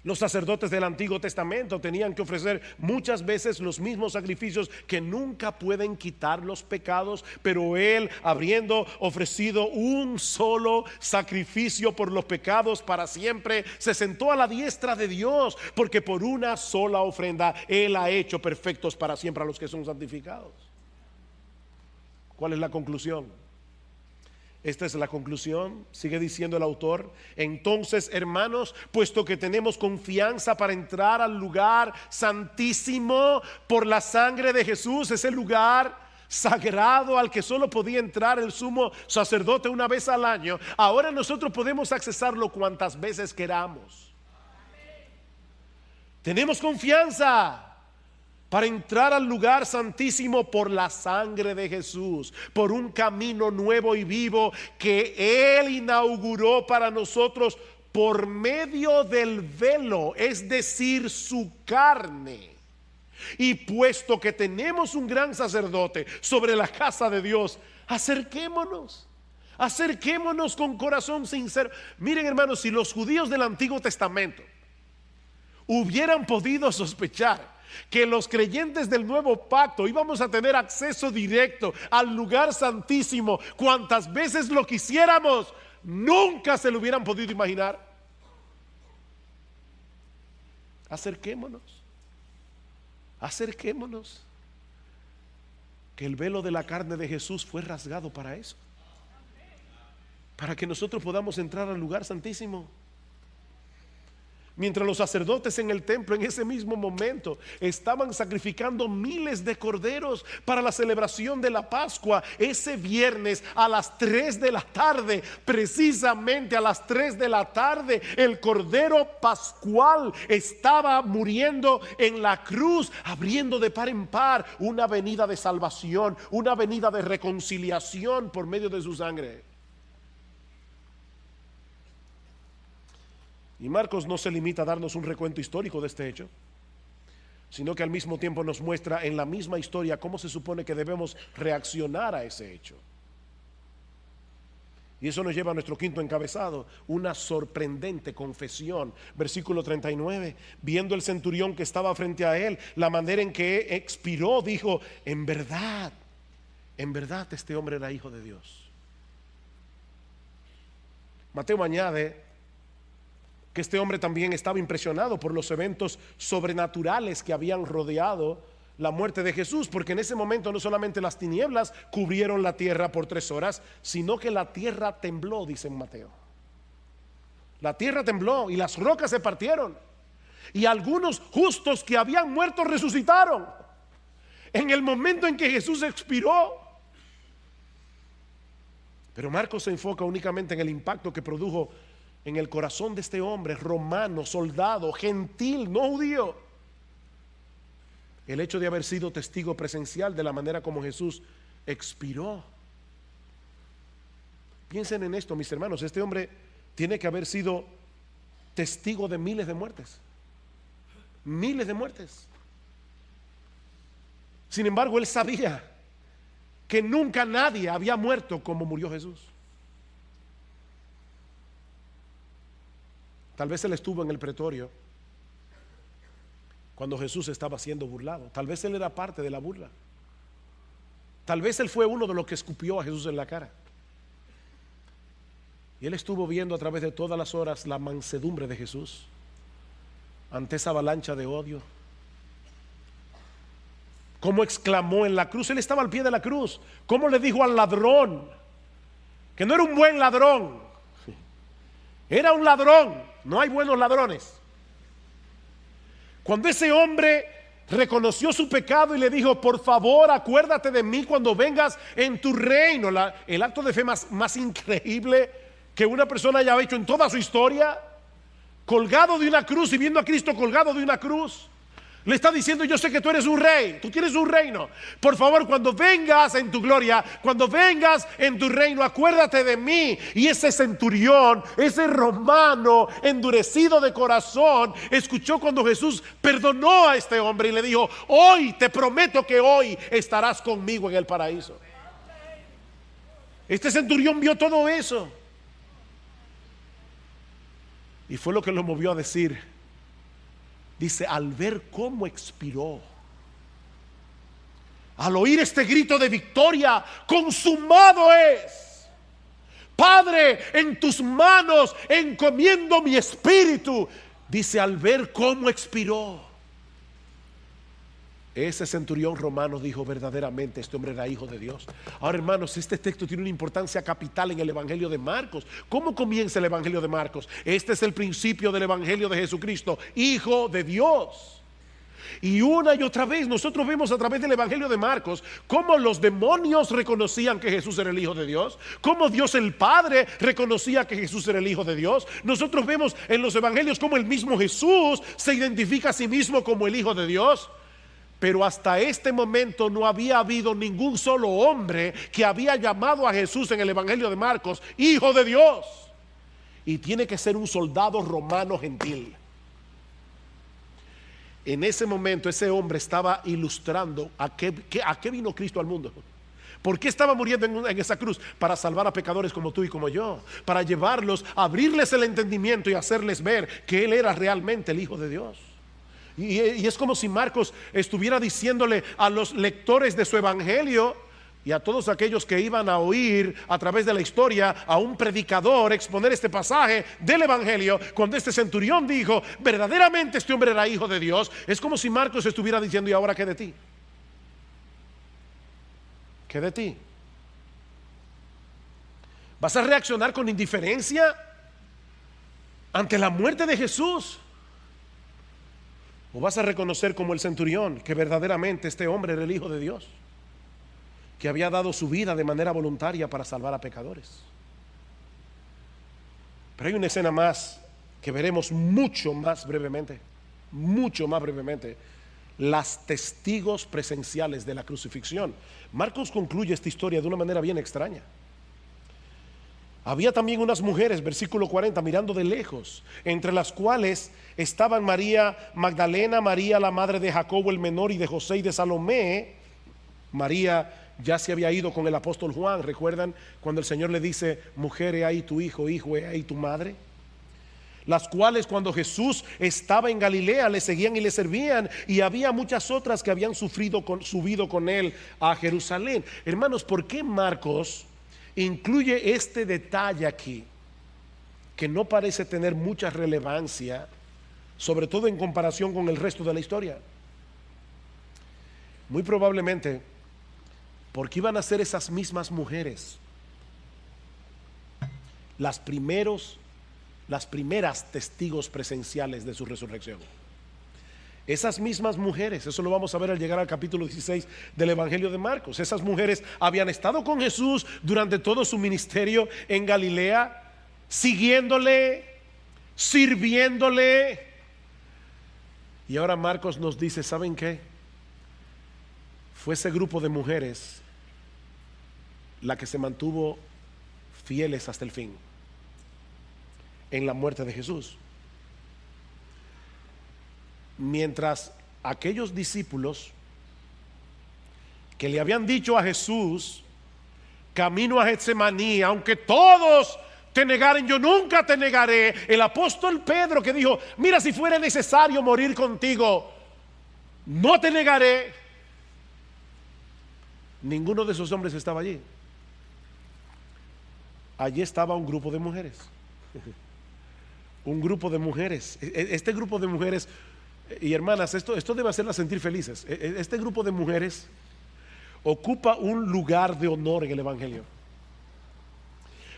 Los sacerdotes del Antiguo Testamento tenían que ofrecer muchas veces los mismos sacrificios que nunca pueden quitar los pecados, pero Él, habiendo ofrecido un solo sacrificio por los pecados para siempre, se sentó a la diestra de Dios, porque por una sola ofrenda Él ha hecho perfectos para siempre a los que son santificados. ¿Cuál es la conclusión? Esta es la conclusión, sigue diciendo el autor. Entonces, hermanos, puesto que tenemos confianza para entrar al lugar santísimo por la sangre de Jesús, ese lugar sagrado al que solo podía entrar el sumo sacerdote una vez al año, ahora nosotros podemos accesarlo cuantas veces queramos. Tenemos confianza para entrar al lugar santísimo por la sangre de Jesús, por un camino nuevo y vivo que Él inauguró para nosotros por medio del velo, es decir, su carne. Y puesto que tenemos un gran sacerdote sobre la casa de Dios, acerquémonos con corazón sincero. Miren, hermanos, si los judíos del Antiguo Testamento hubieran podido sospechar que los creyentes del nuevo pacto íbamos a tener acceso directo al lugar santísimo cuantas veces lo quisiéramos, nunca se lo hubieran podido imaginar. Acerquémonos, que el velo de la carne de Jesús fue rasgado para eso, para que nosotros podamos entrar al lugar santísimo. Mientras los sacerdotes en el templo en ese mismo momento estaban sacrificando miles de corderos para la celebración de la Pascua, ese viernes a las 3 de la tarde, precisamente a las 3 de la tarde, el cordero pascual estaba muriendo en la cruz, abriendo de par en par una avenida de salvación, una avenida de reconciliación por medio de su sangre. Y Marcos no se limita a darnos un recuento histórico de este hecho, sino que al mismo tiempo nos muestra en la misma historia cómo se supone que debemos reaccionar a ese hecho. Y eso nos lleva a nuestro quinto encabezado, una sorprendente confesión. Versículo 39, viendo el centurión que estaba frente a él, la manera en que expiró, dijo: en verdad este hombre era hijo de Dios. Mateo añade que este hombre también estaba impresionado por los eventos sobrenaturales que habían rodeado la muerte de Jesús, porque en ese momento no solamente las tinieblas cubrieron la tierra por 3 horas, sino que la tierra tembló, dice en Mateo. La tierra tembló y las rocas se partieron, y algunos justos que habían muerto resucitaron en el momento en que Jesús expiró. Pero Marcos se enfoca únicamente en el impacto que produjo en el corazón de este hombre romano, soldado, gentil, no judío, el hecho de haber sido testigo presencial de la manera como Jesús expiró. Piensen en esto, mis hermanos. Este hombre tiene que haber sido testigo de miles de muertes. Miles de muertes. Sin embargo, él sabía que nunca nadie había muerto como murió Jesús. Tal vez él estuvo en el pretorio cuando Jesús estaba siendo burlado. Tal vez él era parte de la burla. Tal vez él fue uno de los que escupió a Jesús en la cara. Y él estuvo viendo a través de todas las horas la mansedumbre de Jesús ante esa avalancha de odio. Cómo exclamó en la cruz. Él estaba al pie de la cruz. Cómo le dijo al ladrón que no era un buen ladrón, era un ladrón. No hay buenos ladrones. Cuando ese hombre reconoció su pecado y le dijo: por favor, acuérdate de mí cuando vengas en tu reino. El acto de fe más increíble que una persona haya hecho en toda su historia, colgado de una cruz y viendo a Cristo colgado de una cruz, le está diciendo: yo sé que tú eres un rey, tú tienes un reino. Por favor, cuando vengas en tu gloria, cuando vengas en tu reino, acuérdate de mí. Y ese centurión, ese romano endurecido de corazón, escuchó cuando Jesús perdonó a este hombre y le dijo: hoy, te prometo que hoy estarás conmigo en el paraíso. Este centurión vio todo eso y fue lo que lo movió a decir: Dice, al ver cómo expiró, al oír este grito de victoria, consumado es. Padre, en tus manos encomiendo mi espíritu. Dice, al ver cómo expiró, ese centurión romano dijo, verdaderamente este hombre era hijo de Dios. Ahora, hermanos, este texto tiene una importancia capital en el Evangelio de Marcos. ¿Cómo comienza el Evangelio de Marcos? Este es el principio del Evangelio de Jesucristo, Hijo de Dios. Y una y otra vez nosotros vemos a través del Evangelio de Marcos cómo los demonios reconocían que Jesús era el Hijo de Dios, cómo Dios el Padre reconocía que Jesús era el Hijo de Dios. Nosotros vemos en los Evangelios cómo el mismo Jesús se identifica a sí mismo como el Hijo de Dios. Pero hasta este momento no había habido ningún solo hombre que había llamado a Jesús en el Evangelio de Marcos Hijo de Dios. Y tiene que ser un soldado romano gentil. En ese momento ese hombre estaba ilustrando a qué vino Cristo al mundo. ¿Por qué estaba muriendo en esa cruz? Para salvar a pecadores como tú y como yo, para llevarlos, abrirles el entendimiento y hacerles ver que Él era realmente el Hijo de Dios. Y es como si Marcos estuviera diciéndole a los lectores de su evangelio y a todos aquellos que iban a oír a través de la historia a un predicador exponer este pasaje del evangelio, cuando este centurión dijo, verdaderamente este hombre era hijo de Dios. Es como si Marcos estuviera diciendo, ¿y ahora qué de ti? ¿Qué de ti? ¿Vas a reaccionar con indiferencia ante la muerte de Jesús? ¿O vas a reconocer como el centurión que verdaderamente este hombre era el Hijo de Dios, que había dado su vida de manera voluntaria para salvar a pecadores? Pero hay una escena más que veremos mucho más brevemente, las testigos presenciales de la crucifixión. Marcos concluye esta historia de una manera bien extraña. Había también unas mujeres, versículo 40, mirando de lejos, entre las cuales estaban María Magdalena, María la madre de Jacobo el menor y de José y de Salomé. María ya se había ido con el apóstol Juan. ¿Recuerdan cuando el Señor le dice, mujer, he ahí tu hijo, hijo, he ahí tu madre? Las cuales cuando Jesús estaba en Galilea le seguían y le servían, y había muchas otras que habían subido con él a Jerusalén. Hermanos, ¿por qué Marcos incluye este detalle aquí, que no parece tener mucha relevancia, sobre todo en comparación con el resto de la historia? Muy probablemente porque iban a ser esas mismas mujeres las primeras testigos presenciales de su resurrección. Esas mismas mujeres, eso lo vamos a ver al llegar al capítulo 16 del Evangelio de Marcos. Esas mujeres habían estado con Jesús durante todo su ministerio en Galilea, siguiéndole, sirviéndole. Y ahora Marcos nos dice, ¿saben qué? Fue ese grupo de mujeres la que se mantuvo fieles hasta el fin en la muerte de Jesús. Mientras aquellos discípulos que le habían dicho a Jesús, camino a Getsemaní, aunque todos te negaren, yo nunca te negaré. El apóstol Pedro que dijo, mira, si fuera necesario morir contigo, no te negaré. Ninguno de esos hombres estaba allí. Allí estaba un grupo de mujeres. Un grupo de mujeres. Este grupo de mujeres, y hermanas, esto debe hacerlas sentir felices. Este grupo de mujeres ocupa un lugar de honor en el Evangelio.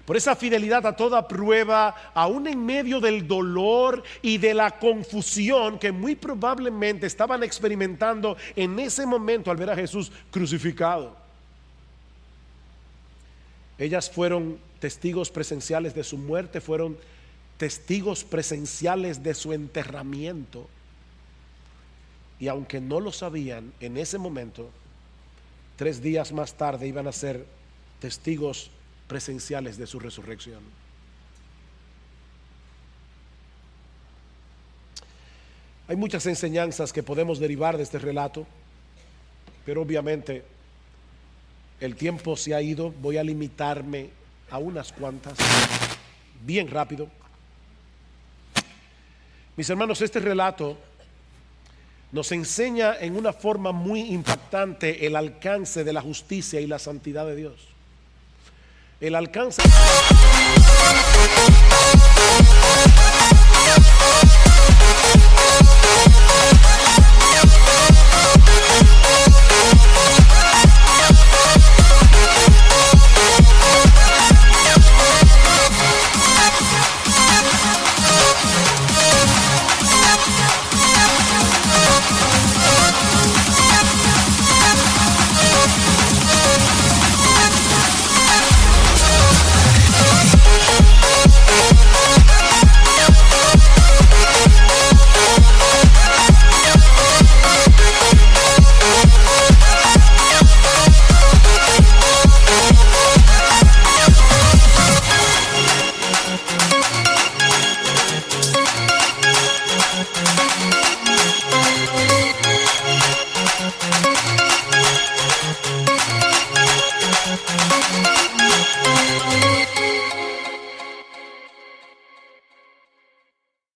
Por esa fidelidad a toda prueba, aún en medio del dolor y de la confusión que muy probablemente estaban experimentando en ese momento al ver a Jesús crucificado. Ellas fueron testigos presenciales de su muerte, fueron testigos presenciales de su enterramiento. Y aunque no lo sabían en ese momento, 3 días más tarde iban a ser testigos presenciales de su resurrección. Hay muchas enseñanzas que podemos derivar de este relato, pero obviamente el tiempo se ha ido. Voy a limitarme a unas cuantas, bien rápido. Mis hermanos, este relato nos enseña en una forma muy impactante el alcance de la justicia y la santidad de Dios. El alcance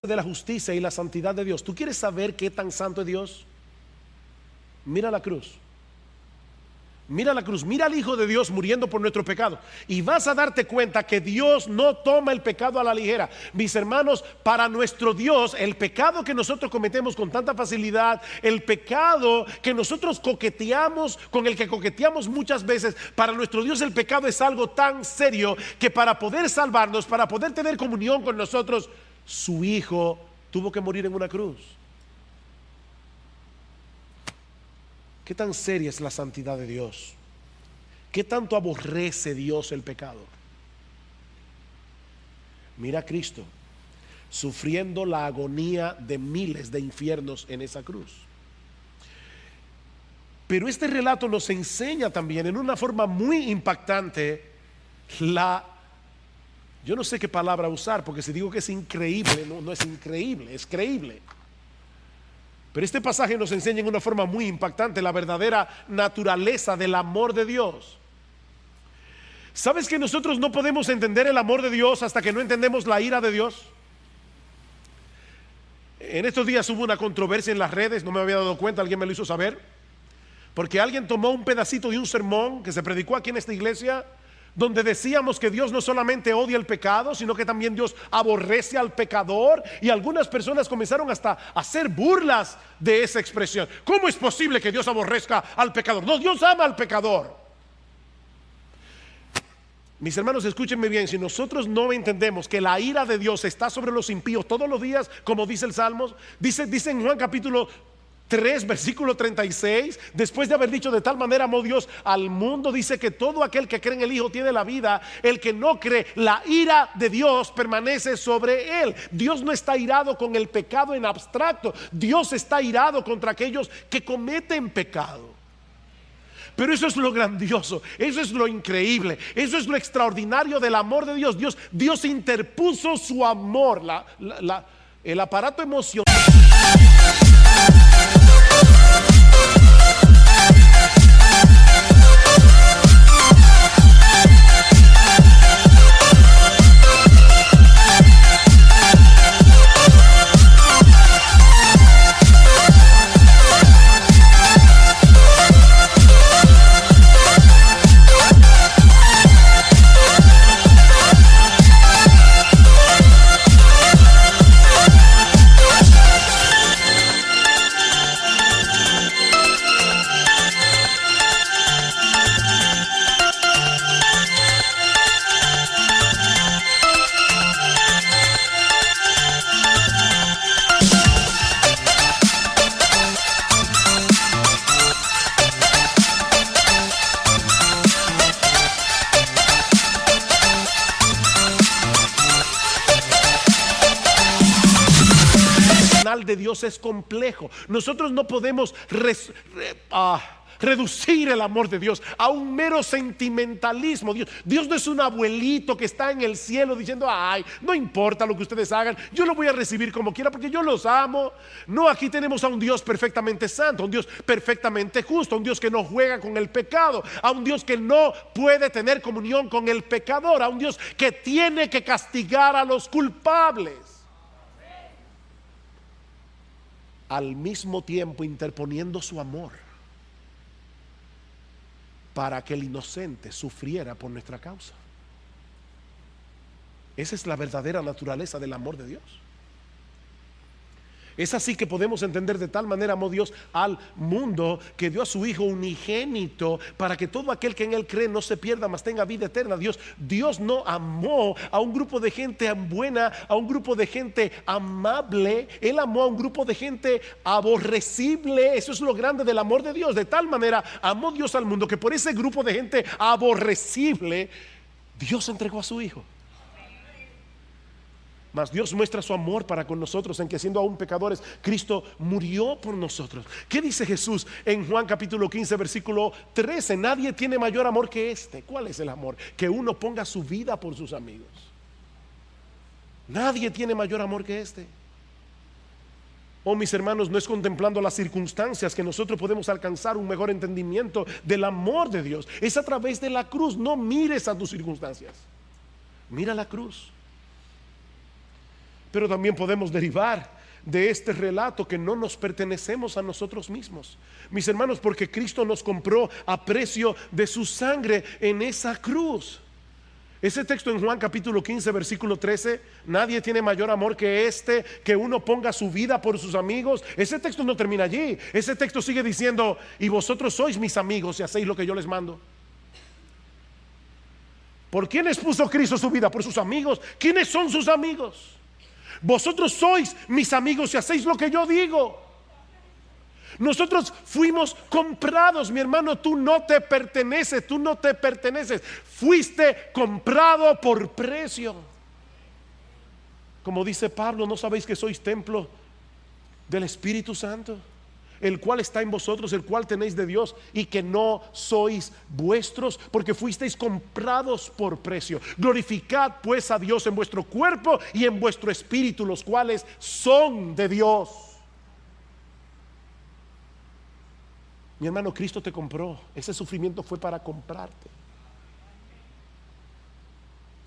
de la justicia y la santidad de Dios. ¿Tú quieres saber qué tan santo es Dios? Mira la cruz. Mira la cruz, mira al Hijo de Dios muriendo por nuestro pecado y vas a darte cuenta que Dios no toma el pecado a la ligera. Mis hermanos, para nuestro Dios, el pecado que nosotros cometemos con tanta facilidad, el pecado que nosotros coqueteamos, con el que coqueteamos muchas veces, para nuestro Dios el pecado es algo tan serio que para poder salvarnos, para poder tener comunión con nosotros, su Hijo tuvo que morir en una cruz. ¿Qué tan seria es la santidad de Dios? ¿Qué tanto aborrece Dios el pecado? Mira a Cristo sufriendo la agonía de miles de infiernos en esa cruz. Pero este relato nos enseña también en una forma muy impactante yo no sé qué palabra usar, porque si digo que es increíble, no es increíble, es creíble. Pero este pasaje nos enseña en una forma muy impactante la verdadera naturaleza del amor de Dios. ¿Sabes que nosotros no podemos entender el amor de Dios hasta que no entendemos la ira de Dios? En estos días hubo una controversia en las redes, no me había dado cuenta, alguien me lo hizo saber, porque alguien tomó un pedacito de un sermón que se predicó aquí en esta iglesia, donde decíamos que Dios no solamente odia el pecado, sino que también Dios aborrece al pecador, y algunas personas comenzaron hasta a hacer burlas de esa expresión. ¿Cómo es posible que Dios aborrezca al pecador? No, Dios ama al pecador. Mis hermanos, escúchenme bien, si nosotros no entendemos que la ira de Dios está sobre los impíos todos los días, como dice el Salmo, dice en Juan capítulo 3, versículo 36, después de haber dicho de tal manera amó Dios al mundo, dice que todo aquel que cree en el Hijo tiene la vida. El que no cree, la ira de Dios permanece sobre él. Dios no está irado con el pecado en abstracto, Dios está irado contra aquellos que cometen pecado. Pero eso es lo grandioso, eso es lo increíble, eso es lo extraordinario del amor de Dios. Dios interpuso su amor, el aparato emocional. De Dios es complejo. Nosotros no podemos reducir el amor de Dios a un mero sentimentalismo. Dios no es un abuelito que está en el cielo diciendo: ay, no importa lo que ustedes hagan, yo lo voy a recibir como quiera porque yo los amo. No, aquí tenemos a un Dios perfectamente santo, a un Dios perfectamente justo, a un Dios que no juega con el pecado, a un Dios que no puede tener comunión con el pecador, a un Dios que tiene que castigar a los culpables. al mismo tiempo interponiendo su amor para que el inocente sufriera por nuestra causa. Esa es la verdadera naturaleza del amor de Dios. Es así que podemos entender: de tal manera amó Dios al mundo que dio a su Hijo unigénito para que todo aquel que en Él cree no se pierda, mas tenga vida eterna. Dios no amó a un grupo de gente buena, a un grupo de gente amable. Él amó a un grupo de gente aborrecible. Eso es lo grande del amor de Dios. De tal manera amó Dios al mundo que por ese grupo de gente aborrecible Dios entregó a su Hijo. Mas Dios muestra su amor para con nosotros en que, siendo aún pecadores, Cristo murió por nosotros. ¿Qué dice Jesús en Juan capítulo 15 versículo 13? Nadie tiene mayor amor que este. ¿Cuál es el amor? Que uno ponga su vida por sus amigos. Nadie tiene mayor amor que este. Oh, mis hermanos, no es contemplando las circunstancias que nosotros podemos alcanzar un mejor entendimiento del amor de Dios. Es a través de la cruz. No mires a tus circunstancias, mira la cruz. Pero también podemos derivar de este relato que no nos pertenecemos a nosotros mismos, mis hermanos, porque Cristo nos compró a precio de su sangre en esa cruz. Ese texto en Juan capítulo 15 versículo 13: nadie tiene mayor amor que este, que uno ponga su vida por sus amigos. Ese texto no termina allí. Ese texto sigue diciendo: y vosotros sois mis amigos si hacéis lo que yo les mando. ¿Por quiénes puso Cristo su vida? Por sus amigos. ¿Quiénes son sus amigos? Vosotros sois mis amigos si hacéis lo que yo digo. Nosotros fuimos comprados, mi hermano. Tú no te perteneces, tú no te perteneces. Fuiste comprado por precio. Como dice Pablo: ¿no sabéis que sois templo del Espíritu Santo, el cual está en vosotros, el cual tenéis de Dios, y que no sois vuestros, porque fuisteis comprados por precio? Glorificad pues a Dios en vuestro cuerpo y en vuestro espíritu, los cuales son de Dios. Mi hermano, Cristo te compró. Ese sufrimiento fue para comprarte.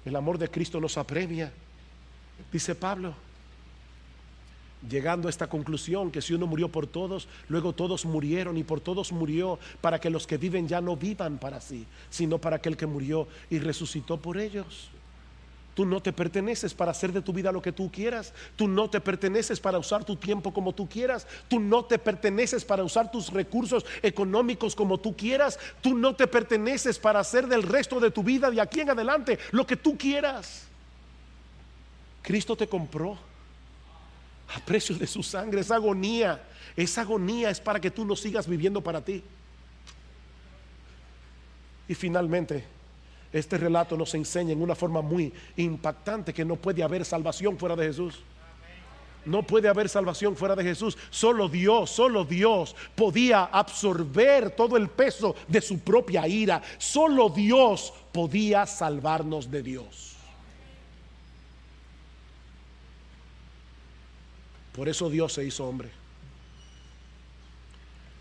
El amor de Cristo nos apremia, dice Pablo, llegando a esta conclusión: que si uno murió por todos, luego todos murieron, y por todos murió, para que los que viven ya no vivan para sí, sino para aquel que murió y resucitó por ellos. Tú no te perteneces para hacer de tu vida lo que tú quieras. Tú no te perteneces para usar tu tiempo como tú quieras. Tú no te perteneces para usar tus recursos económicos como tú quieras. Tú no te perteneces para hacer del resto de tu vida, de aquí en adelante, lo que tú quieras. Cristo te compró a precio de su sangre. Esa agonía es para que tú no sigas viviendo para ti. Y finalmente, este relato nos enseña en una forma muy impactante que no puede haber salvación fuera de Jesús. No puede haber salvación fuera de Jesús. Solo Dios podía absorber todo el peso de su propia ira. Solo Dios podía salvarnos de Dios. Por eso Dios se hizo hombre,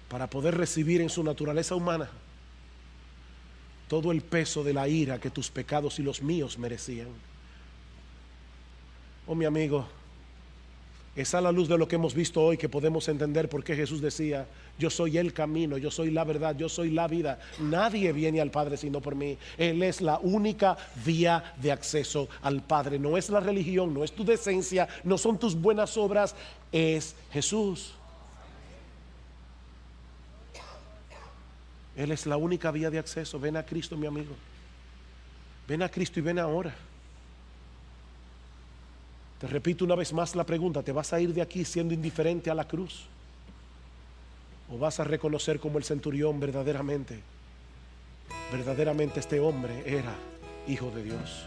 para poder recibir en su naturaleza humana todo el peso de la ira que tus pecados y los míos merecían. Oh, mi amigo, es a la luz de lo que hemos visto hoy que podemos entender por qué Jesús decía: yo soy el camino, yo soy la verdad, yo soy la vida. Nadie viene al Padre sino por mí. Él es la única vía de acceso al Padre. No es la religión, no es tu decencia, no son tus buenas obras, es Jesús. Él es la única vía de acceso. Ven a Cristo, mi amigo. Ven a Cristo y ven ahora. Te repito una vez más la pregunta: ¿te vas a ir de aquí siendo indiferente a la cruz? ¿O vas a reconocer como el centurión verdaderamente este hombre era hijo de Dios?